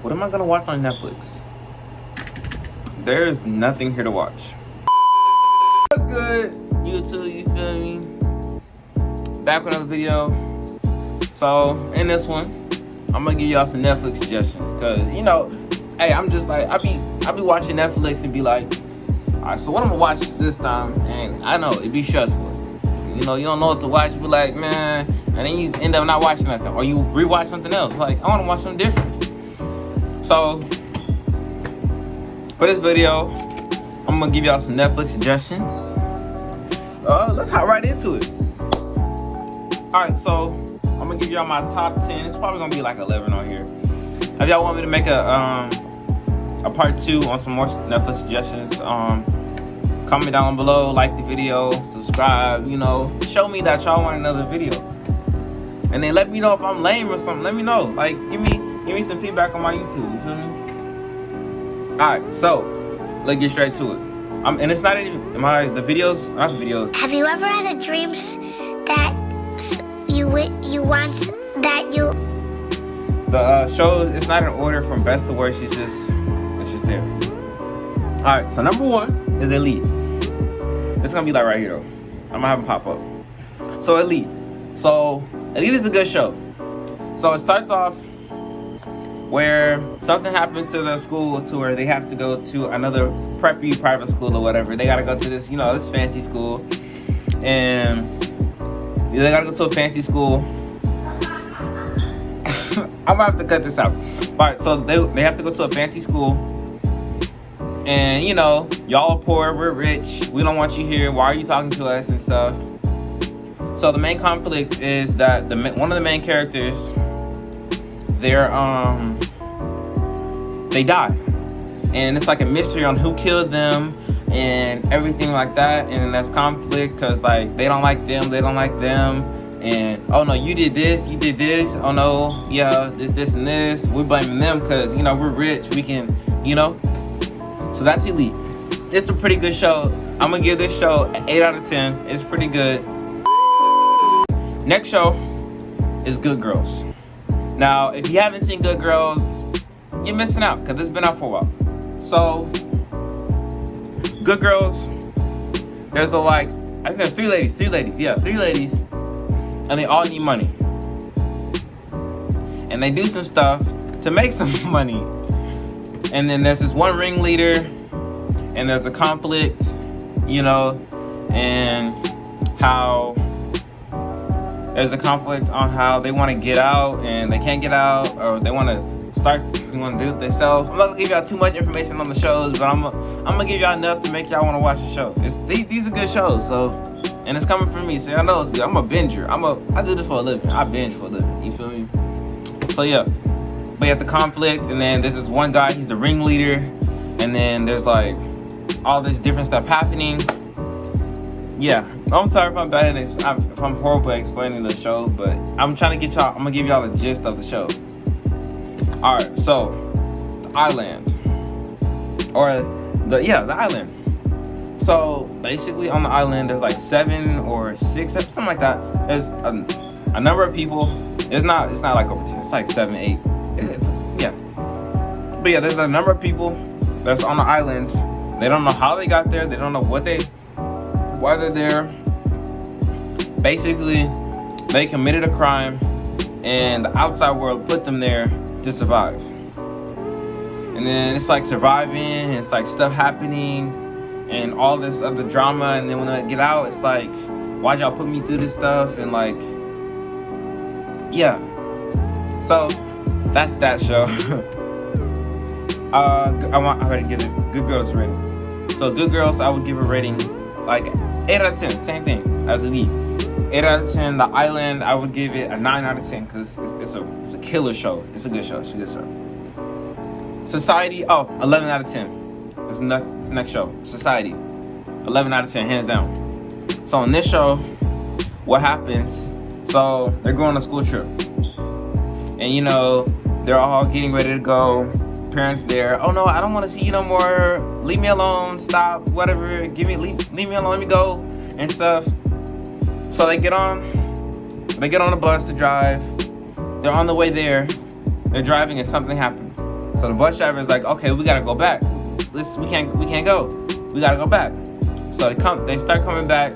What am I gonna watch on Netflix? There's nothing here to watch. What's good, YouTube? You feel me? Back with another video. So in this one, I'm gonna give y'all some Netflix suggestions, cause you know, hey, I'm just like I be watching Netflix and be like, all right, so what I'm gonna watch this time? And I know it be stressful. You know, you don't know what to watch. You be like, man, and then you end up not watching nothing, or you rewatch something else. Like, I want to watch something different. So for this video, I'm gonna give y'all some Netflix suggestions. Let's hop right into it. All right, so I'm gonna give y'all my top 10. It's probably gonna be like 11 on here. If y'all want me to make a part 2 on some more Netflix suggestions, comment down below, like the video, subscribe, you know, show me that y'all want another video. And then let me know if I'm lame or something. Let me know. Like, give me some feedback on my YouTube, you feel me? Alright, so let's get straight to it. And it's not even not the videos. Have you ever had a dream that you want that you? The shows, it's not in order from best to worst. It's just there. All right, so number 1 is Elite. It's gonna be like right here though. I'm gonna have them pop up. So Elite. So Elite is a good show. So it starts off where something happens to the school to where they have to go to another preppy private school or whatever. They gotta go to this, you know, this fancy school, and they gotta go to a fancy school. I'm gonna have to cut this out. All right, so they have to go to a fancy school, and you know, y'all are poor, we're rich, we don't want you here. Why are you talking to us and stuff? So the main conflict is that one of the main characters, they die, and it's like a mystery on who killed them and everything like that. And then there's conflict because like they don't like them, and oh no, you did this, oh no, yeah, this and this. We're blaming them because, you know, we're rich, we can, you know. So that's Elite. It's a pretty good show. I'm gonna give this show an 8 out of 10. It's pretty good. Next show is Good Girls. Now, if you haven't seen Good Girls, you're missing out because it's been out for a while. So, Good Girls, there's I think there's 3 ladies, and they all need money. And they do some stuff to make some money. And then there's this one ringleader, and there's a conflict, you know, and how there's a conflict on how they want to get out and they can't get out, or they want to do it themselves. I'm not gonna give y'all too much information on the shows, but I'm gonna give y'all enough to make y'all want to watch the show. These are good shows, so, and it's coming from me, so y'all know it's good. I'm a binger. I do this for a living. I binge for a living. You feel me? So yeah, but you have the conflict, and then there's this one guy. He's the ringleader, and then there's like all this different stuff happening. Yeah, I'm sorry if I'm bad if I'm horrible at explaining the show, but I'm trying to get y'all. I'm gonna give y'all the gist of the show. All right, so the island, or the island. So basically, on the island, there's like 7 or 6, something like that. There's a number of people. It's not like over 10. It's like 7, 8. Yeah. But yeah, there's a number of people that's on the island. They don't know how they got there. They don't know why they're there. Basically, they committed a crime, and the outside world put them there to survive. And then it's like surviving, and it's like stuff happening, and all this other drama. And then when they get out, it's like, why'd y'all put me through this stuff? And like, yeah. So that's that show. I already give it Good Girls rating. So Good Girls, I would give a rating like 8 out of 10, same thing as Elite. 8 out of 10. The Island, I would give it a 9 out of 10 because it's a killer show. It's a good show. It's a good show. Society, 11 out of 10. It's the next show. Society, 11 out of 10, hands down. So in this show, what happens? So they're going on a school trip, and you know, they're all getting ready to go. Parents there, oh no, I don't want to see you no more. Leave me alone. Stop. Whatever. Leave me alone. Let me go and stuff. So they get on the bus to drive. They're on the way there. They're driving and something happens. So the bus driver is like, okay, we gotta go back. Listen, we can't go. We gotta go back. So they start coming back.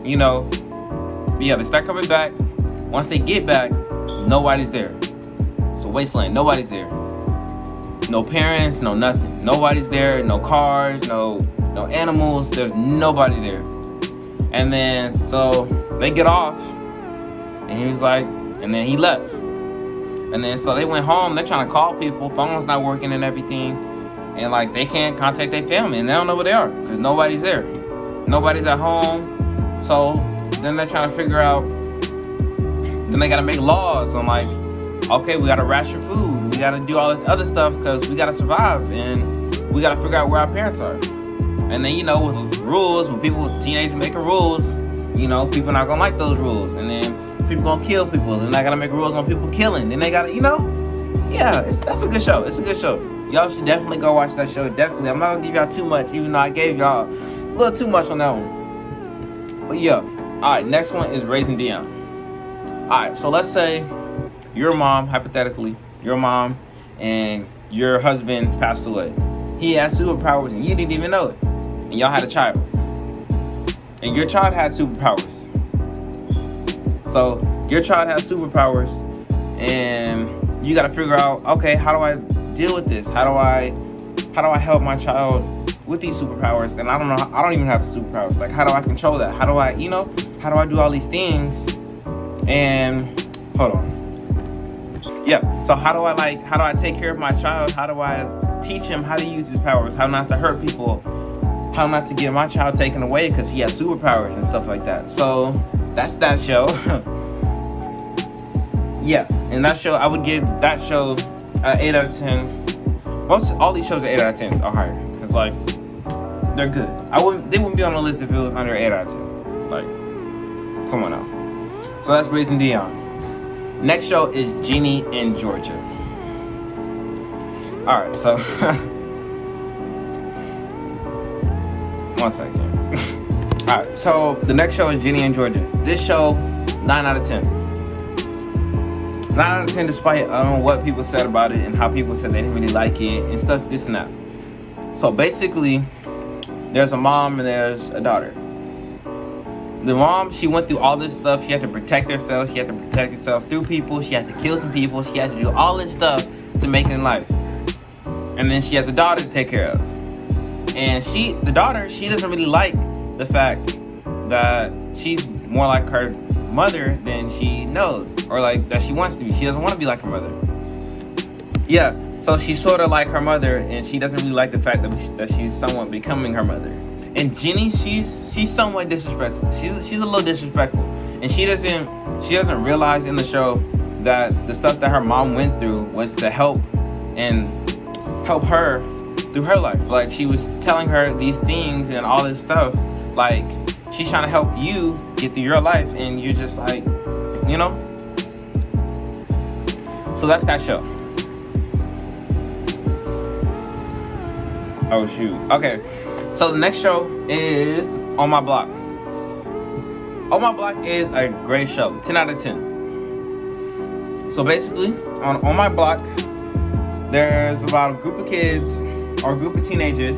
You know, yeah, they start coming back. Once they get back, nobody's there. It's a wasteland. Nobody's there. No parents, no nothing. Nobody's there. No cars, no animals. There's nobody there. And then so they get off, and he was like, and then he left. And then so they went home. They're trying to call people. Phone's not working and everything. And like they can't contact their family, and they don't know where they are because nobody's there. Nobody's at home. So then they're trying to figure out. Then they gotta make laws on like, okay, we gotta ration food. We gotta do all this other stuff because we gotta survive, and we gotta figure out where our parents are. And then, you know, with rules, when teenagers making rules, you know, people not gonna like those rules. And then people gonna kill people. Then they gotta make rules on people killing. Then they gotta, you know, yeah, that's a good show. It's a good show. Y'all should definitely go watch that show. Definitely. I'm not gonna give y'all too much, even though I gave y'all a little too much on that one. But yeah. Alright, next one is Raising Dion. Alright, so let's say your mom, hypothetically, your mom and your husband passed away. He has superpowers and you didn't even know it. And y'all had a child. And your child had superpowers. So your child has superpowers and you gotta figure out, okay, how do I deal with this? How do I help my child with these superpowers? And I don't even have superpowers. Like, how do I control that? How do I do all these things? And hold on. Yeah, so how do I take care of my child? How do I teach him how to use his powers? How not to hurt people? How not to get my child taken away because he has superpowers and stuff like that. So that's that show. Yeah, and that show, I would give that show an 8 out of 10. All these shows are 8 out of 10 are higher. Cause like, they're good. They wouldn't be on the list if it was under 8 out of 10. Like, come on now. So that's Raising Dion. Next show is Genie in Georgia. Alright, so one second. Alright, so the next show is Genie in Georgia. This show, 9 out of 10. 9 out of 10 despite what people said about it and how people said they didn't really like it and stuff, this and that. So basically, there's a mom and there's a daughter. The mom, she went through all this stuff. She had to protect herself. She had to protect herself through people. She had to kill some people. She had to do all this stuff to make it in life. And then she has a daughter to take care of. And the daughter, she doesn't really like the fact that she's more like her mother than she knows, or like that she wants to be. She doesn't want to be like her mother. Yeah, so she's sort of like her mother, and she doesn't really like the fact that she's somewhat becoming her mother. And Genie, she's somewhat disrespectful. She's a little disrespectful, and she doesn't realize in the show that the stuff that her mom went through was to help her through her life. Like, she was telling her these things and all this stuff. Like, she's trying to help you get through your life, and you're just like, you know. So that's that show. Oh shoot. Okay. So the next show is On My Block. On My Block is a great show. 10 out of 10. So basically, on My Block, there's about a group of kids, or a group of teenagers.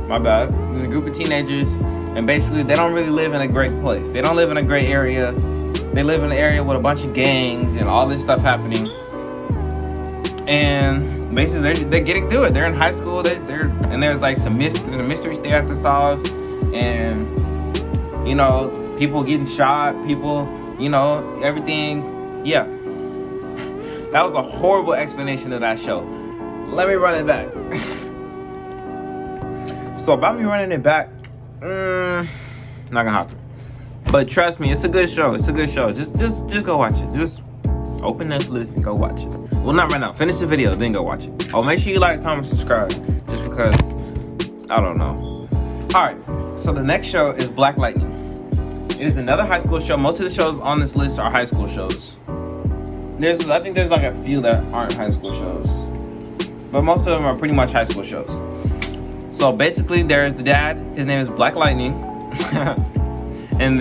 My bad. There's a group of teenagers, and basically they don't really live in a great place. They don't live in a great area. They live in an area with a bunch of gangs and all this stuff happening. And basically they're getting through it. They're in high school. And there's like there's a mystery they have to solve, and you know, people getting shot, people, you know, everything. Yeah, that was a horrible explanation of that show. Let me run it back. So about me running it back, not gonna happen. But trust me, it's a good show. It's a good show. Just go watch it. Just open Netflix and go watch it. Well, not right now. Finish the video, then go watch it. Oh, make sure you like, comment, subscribe. Just because, I don't know. Alright, so the next show is Black Lightning. It is another high school show. Most of the shows on this list are high school shows. I think there's like a few that aren't high school shows. But most of them are pretty much high school shows. So basically, there's the dad. His name is Black Lightning. And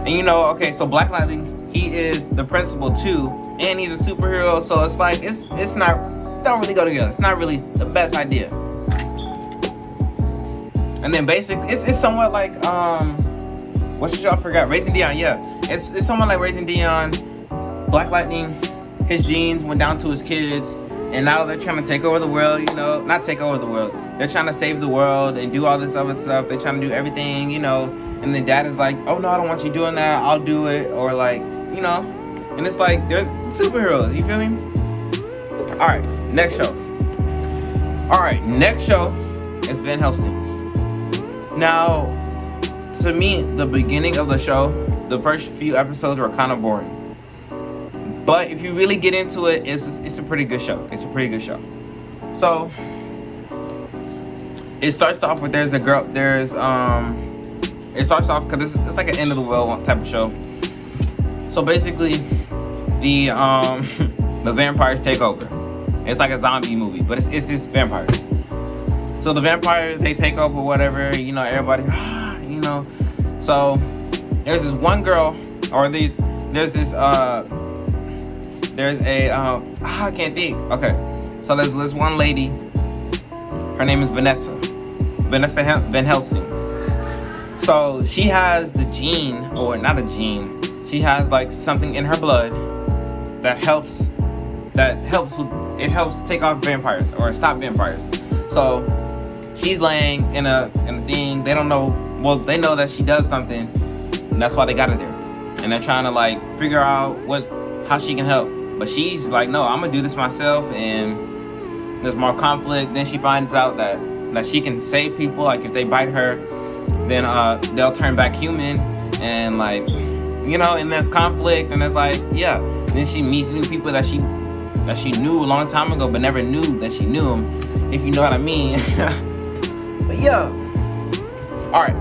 you know, okay, so Black Lightning, he is the principal too. And he's a superhero, so it's like, it's not don't really go together. It's not really the best idea. And then basically, it's somewhat like what show I forgot? Raising Dion. Yeah, it's somewhat like Raising Dion. Black Lightning, his genes went down to his kids, and now they're trying to take over the world. You know, not take over the world. They're trying to save the world and do all this other stuff. They're trying to do everything, you know. And the dad is like, "Oh no, I don't want you doing that. I'll do it." Or like, you know. And it's like they're superheroes. You feel me? All right, next show. All right, next show is Van Helsing. Now, to me, the beginning of the show, the first few episodes were kind of boring. But if you really get into it, it's a pretty good show. It's a pretty good show. So it starts off with it starts off because it's like an end of the world type of show. So basically, the the vampires take over. It's like a zombie movie, but it's just vampires. So the vampires, they take over whatever, you know, everybody, you know. So there's this one girl, or there's I can't think. Okay, so there's this one lady. Her name is Vanessa Van Helsing. So she has the gene, or not a gene. She has like something in her blood that helps take off vampires or stop vampires. So she's laying in a thing. They don't know. Well, they know that she does something, and that's why they got her there. And they're trying to like figure out how she can help. But she's like, no, I'm gonna do this myself. And there's more conflict. Then she finds out that she can save people. Like if they bite her, then they'll turn back human. And like, you know, and there's conflict. And it's like, yeah. And then she meets new people that she knew a long time ago, but never knew that she knew them. If you know what I mean. But yeah. All right.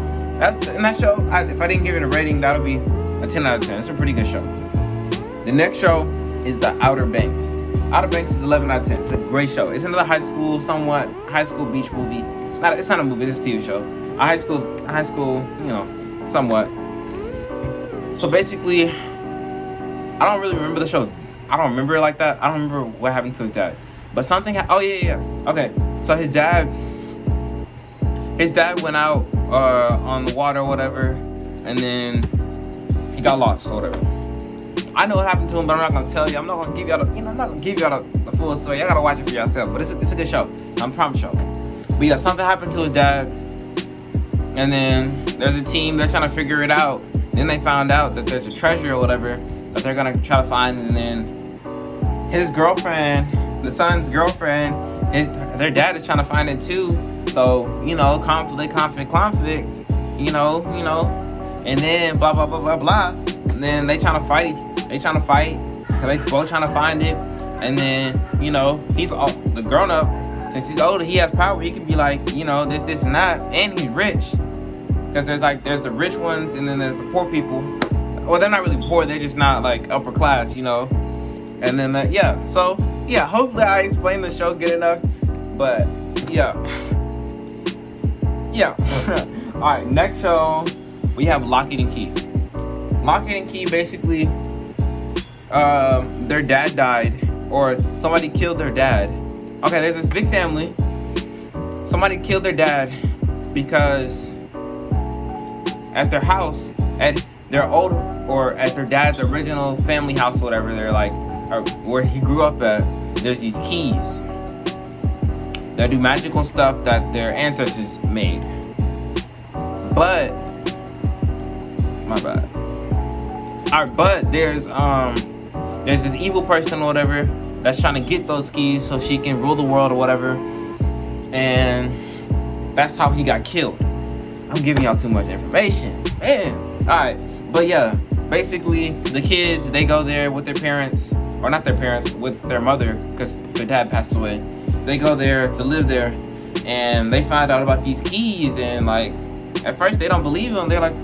In that show, if I didn't give it a rating, that'll be a 10 out of 10. It's a pretty good show. The next show is The Outer Banks. Outer Banks is 11 out of 10. It's a great show. It's another high school beach movie. It's not a movie, it's a TV show. A high school, you know, somewhat. So basically, I don't really remember the show. I don't remember it like that. I don't remember what happened to his dad. But something yeah. Okay, so his dad went out on the water or whatever, and then he got lost or whatever. I know what happened to him, but I'm not gonna tell you. I'm not gonna give y'all the full story. Y'all gotta watch it for yourself. But it's a good show. I promise y'all. But yeah, something happened to his dad, and then there's a team. They're trying to figure it out. Then they found out that there's a treasure or whatever that they're gonna try to find, and then his girlfriend, the son's girlfriend, their dad is trying to find it too. So, you know, conflict, you know, and then blah, blah, blah, blah, blah. And then they trying to fight. Cause they both trying to find it. And then, you know, the grown up, since he's older, he has power. He can be like, you know, this and that. And he's rich. Cause there's the rich ones and then there's the poor people. Well, they're not really poor. They're just not like upper class, you know. And then, yeah. So, yeah, hopefully I explained the show good enough. But, yeah. Yeah. All right, next show, we have Lock It and Key. Lock It and Key, basically, their dad died, or somebody killed their dad. Okay, there's this big family. Somebody killed their dad because at their house, at their old, or at their dad's original family house, or whatever, they're like, or where he grew up at, there's these keys that do magical stuff that their ancestors made. But my bad. Alright, but there's this evil person or whatever that's trying to get those keys so she can rule the world or whatever. And that's how he got killed. I'm giving y'all too much information. Man. Alright. But yeah, basically the kids, they go there with their parents, or not their parents, with their mother, because their dad passed away. They go there to live there, and they find out about these keys, and like, at first they don't believe them. They're like,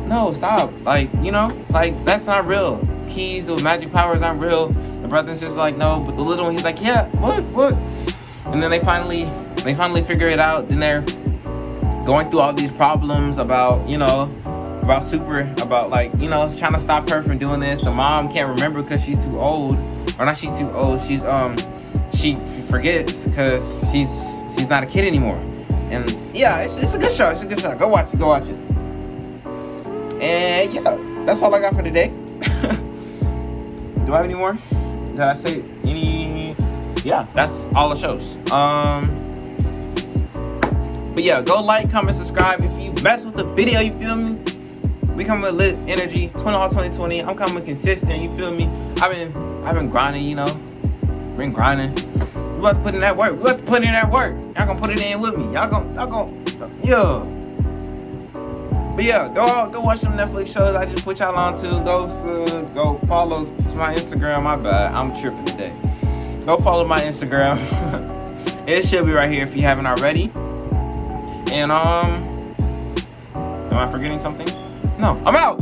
no, stop. Like, you know, like, that's not real. Keys with magic powers aren't real. The brother and sister's like, no, but the little one, he's like, yeah, look. And then they finally figure it out. Then they're going through all these problems about, you know, about like, you know, trying to stop her from doing this. The mom can't remember because she's too old. Or not she's too old. she forgets because she's not a kid anymore. And yeah, it's a good show. It's a good show. Go watch it. Go watch it. And yeah, that's all I got for today. Do I have any more? Did I say any? Yeah, that's all the shows. But yeah, go like, comment, subscribe. If you mess with the video, you feel me? We coming with lit energy. 2020. I'm coming consistent. You feel me? I've been grinding. You know, been grinding. We about to put in that work. Y'all gonna put it in with me. Y'all gonna, yeah. But yeah, go watch some Netflix shows I just put y'all on to. Go follow to my Instagram. My bad, I'm tripping today. Go follow my Instagram. It should be right here if you haven't already. And am I forgetting something? No, I'm out.